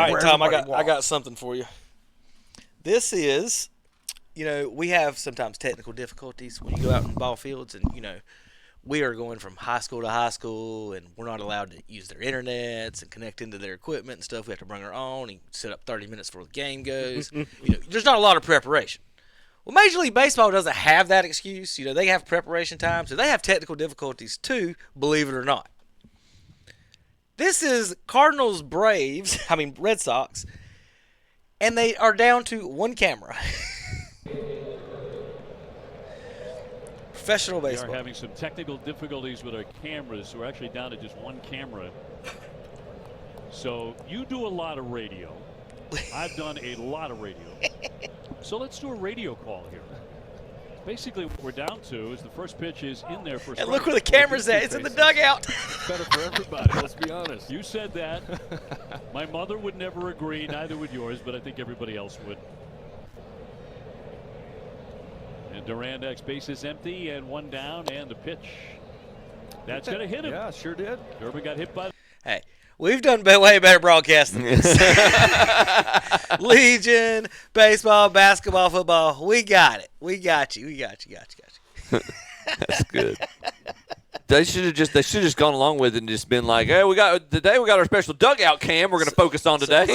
All right, Tom, I got something for you. This is, we have sometimes technical difficulties when you go out in ball fields, and we are going from high school to high school, and we're not allowed to use their internets and connect into their equipment and stuff. We have to bring our own and set up 30 minutes before the game goes. There's not a lot of preparation. Well, Major League Baseball doesn't have that excuse. They have preparation time, so they have technical difficulties too, believe it or not. This is Cardinals Red Sox, and they are down to one camera. Professional baseball. We are having some technical difficulties with our cameras. We're actually down to just one camera. So you do a lot of radio. I've done a lot of radio. So let's do a radio call here. Basically, what we're down to is the first pitch is in there for. And look where the camera's at. It's in the dugout. It's better for everybody, let's be honest. You said that. My mother would never agree, neither would yours, but I think everybody else would. And Durandek's base is empty and one down, and the pitch. That's going to hit him. Yeah, sure did. Durbin got hit by. Hey, we've done way better broadcasting than this. Legion, baseball, basketball, football. We got it. We got you. That's good. They should have just gone along with it and just been like, hey, we got our special dugout cam we're going to focus on today.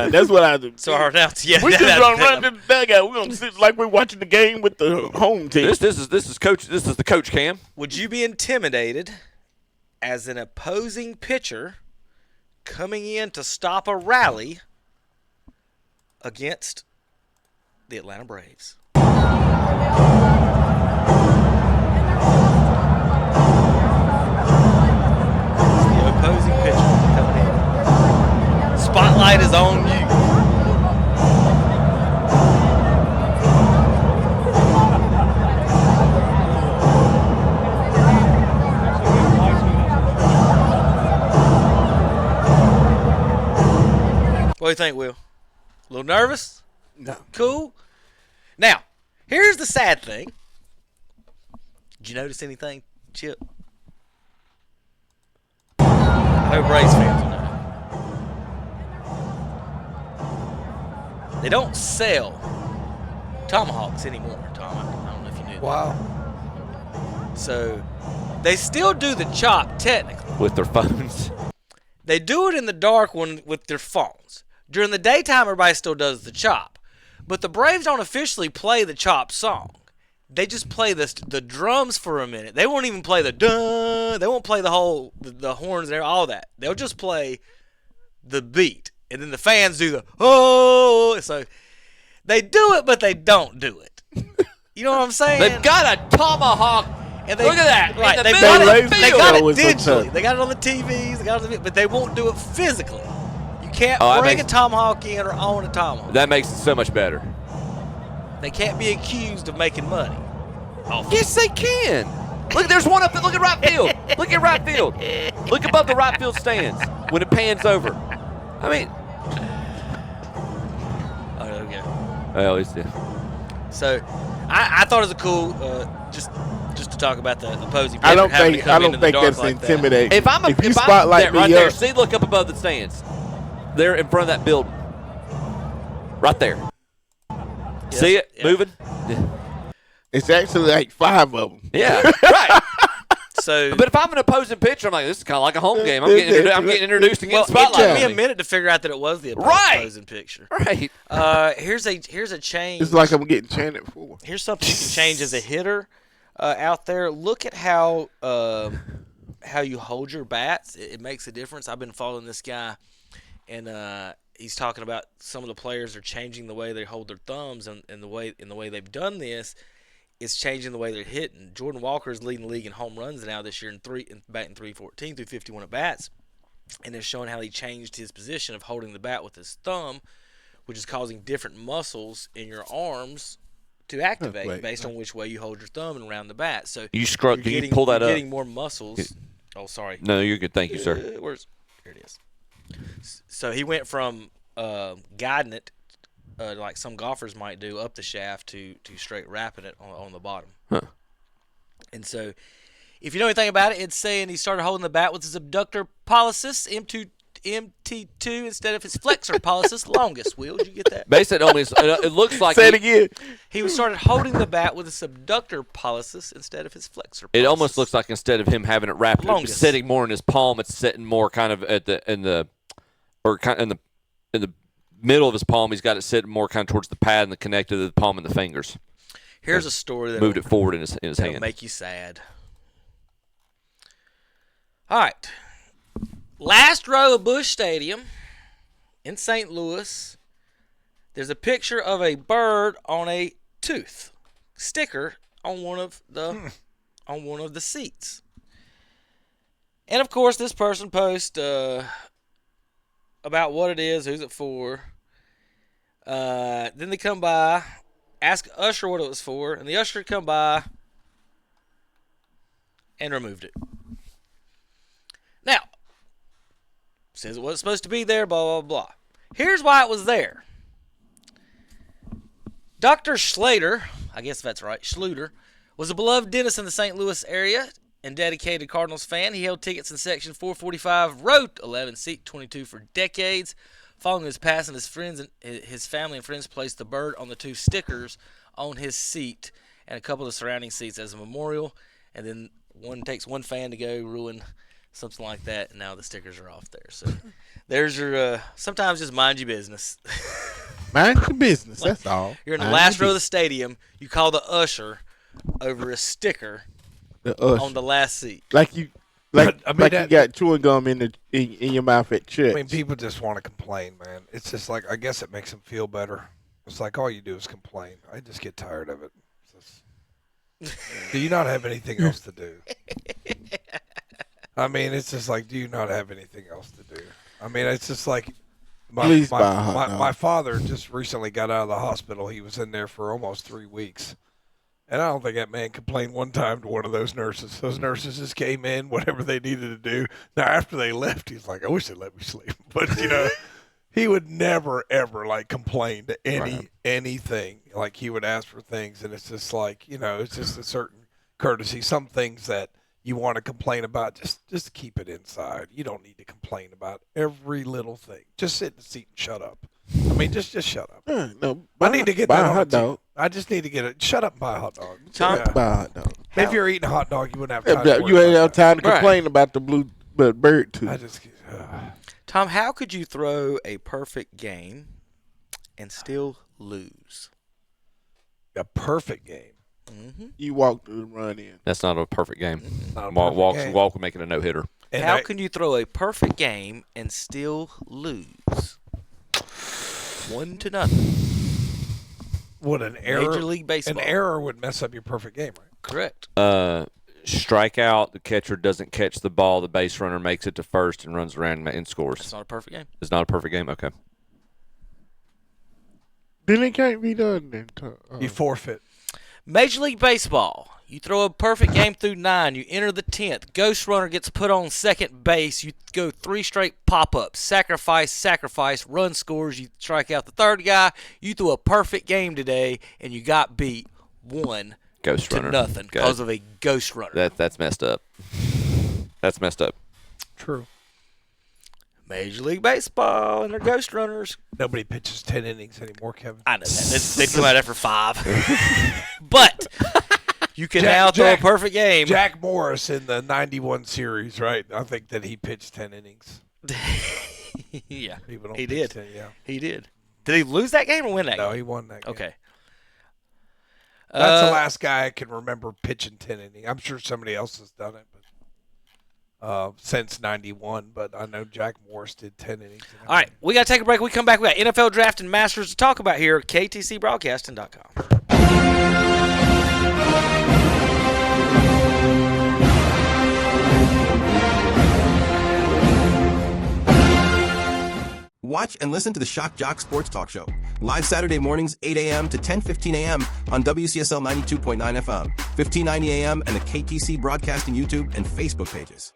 That's what I do. So our announcement. We just gonna run to the dugout. We're gonna sit like we're watching the game with the home team. This is the coach cam. Would you be intimidated as an opposing pitcher coming in to stop a rally against the Atlanta Braves? Opposing pitcher coming in. Spotlight is on you. What do you think, Will? A little nervous? No. Cool? Now, here's the sad thing. Did you notice anything, Chip? I know Braves fans will know. They don't sell tomahawks anymore, Tom. I don't know if you knew that. Wow. So they still do the chop technically. With their phones. They do it in the dark with their phones. During the daytime, everybody still does the chop. But the Braves don't officially play the chop song. They just play the drums for a minute. They won't even play the dun. They won't play the whole the horns and all that. They'll just play the beat, and then the fans do the oh. So they do it, but they don't do it. You know what I'm saying? They've got a tomahawk. And look at that! Right, they got it always digitally. They got it on the TVs. They got it, but they won't do it physically. You can't bring a tomahawk in or own a tomahawk. That makes it so much better. They can't be accused of making money. Yes, they can. Look, there's one up there. Look at right field. Look at right field. Look above the right field stands when it pans over. I mean. Oh, okay. Well, it's So, I thought it was a cool, just to talk about the opposing pitcher. I don't think that's like intimidating. If I'm spotlight right there, see, look up above the stands. They're in front of that building. Right there. Yes, See it moving? It's actually like 5 of them. Yeah, right. So, but if I'm an opposing pitcher, I'm like, this is kind of like a home game. I'm getting introduced and getting spotlight. It took me a minute to figure out that it was the opposing pitcher. Right. Here's a change. It's like I'm getting chanted for. Here's something you can change as a hitter out there. Look at how you hold your bats. It makes a difference. I've been following this guy, and he's talking about some of the players are changing the way they hold their thumbs, and the way they've done this is changing the way they're hitting. Jordan Walker is leading the league in home runs now this year batting 314 through 51 at bats, and it's showing how he changed his position of holding the bat with his thumb, which is causing different muscles in your arms to activate based on which way you hold your thumb and around the bat. So you pull that up? Getting more muscles. Oh, sorry. No, you're good. Thank you, sir. Here it is. So he went from guiding it like some golfers might do up the shaft to straight wrapping it on the bottom. Huh. And so if you know anything about it, it's saying he started holding the bat with his abductor pollicis MT2 instead of his flexor pollicis longus. Will, did you get that? Basically, it looks like Say it again. He started holding the bat with a subductor pollicis instead of his flexor pollicis. It almost looks like instead of him having it wrapped, it's sitting more in his palm. It's sitting more kind of in the middle of his palm. He's got it sitting more kind of towards the pad and the connected to the palm and the fingers. Here's a story that moved it forward in his hand. Make you sad. All right. Last row of Busch Stadium in St. Louis. There's a picture of a bird on a tooth sticker on one of the seats. And of course, this person posts about what it is, who's it for. Then they come by, ask Usher what it was for, and the Usher come by and removed it. Now, says it wasn't supposed to be there, blah, blah, blah. Here's why it was there. Dr. Schlater, I guess that's right, Schluter, was a beloved dentist in the St. Louis area and dedicated Cardinals fan. He held tickets in section 445, row 11, seat 22 for decades. Following his passing, his family and friends placed the bird on the two stickers on his seat and a couple of the surrounding seats as a memorial. And then takes one fan to go ruin something like that, and now the stickers are off there. So there's your sometimes just mind your business. Mind your business, that's all. You're in the last row of the stadium. You call the usher over a sticker on the last seat. Like you got chewing gum in your mouth at church. I mean, people just want to complain, man. It's just like, I guess it makes them feel better. It's like all you do is complain. I just get tired of it. Do you not have anything else to do? I mean, it's just like, do you not have anything else to do? I mean, it's just like, my father just recently got out of the hospital. He was in there for almost 3 weeks. And I don't think that man complained one time to one of those nurses. Those nurses just came in, whatever they needed to do. Now, after they left, he's like, I wish they'd let me sleep. But, he would never, ever, like, complain to anything. Like, he would ask for things, and it's just like, it's just a certain courtesy. Some things that you want to complain about, just keep it inside. You don't need to complain about every little thing. Just sit in the seat and shut up. I mean, just shut up. No, I need to get buy that a hot dog. I just need to get it. Shut up and buy a hot dog. Tom, buy a hot dog. If you're eating a hot dog, you wouldn't have time. You ain't have time to complain about the blue bird too. Tom, how could you throw a perfect game and still lose? A perfect game. Mm-hmm. You walk through and run in. That's not a perfect game. Not a perfect game. Walk making a no hitter. How can you throw a perfect game and still lose? 1-0. What an error! Major League Baseball. An error would mess up your perfect game, right? Correct. Strike out. The catcher doesn't catch the ball. The base runner makes it to first and runs around and scores. It's not a perfect game. It's not a perfect game. Okay. Then it can't be done. Then You forfeit. Major League Baseball. You throw a perfect game through 9. You enter the 10th. Ghost runner gets put on second base. You go 3 straight pop-ups. Sacrifice. Run scores. You strike out the third guy. You threw a perfect game today, and you got beat 1-0 because of a ghost runner. That's messed up. That's messed up. True. Major League Baseball and their ghost runners. Nobody pitches 10 innings anymore, Kevin. I know that. They come out after 5. But you can now throw a perfect game. Jack Morris in the 91 series, right? I think that he pitched 10 innings. Yeah, People don't he pitch did. 10, yeah. He did. Did he lose that game or win that game? No, he won that game. Okay. That's the last guy I can remember pitching 10 innings. I'm sure somebody else has done it, but since 91, but I know Jack Morris did 10 innings. All right, we got to take a break. When we come back, we got NFL Draft and Masters to talk about here at ktcbroadcasting.com. Watch and listen to the Shock Jock Sports Talk Show. Live Saturday mornings, 8 a.m. to 10:15 a.m. on WCSL 92.9 FM, 1590 a.m. and the KTC Broadcasting YouTube and Facebook pages.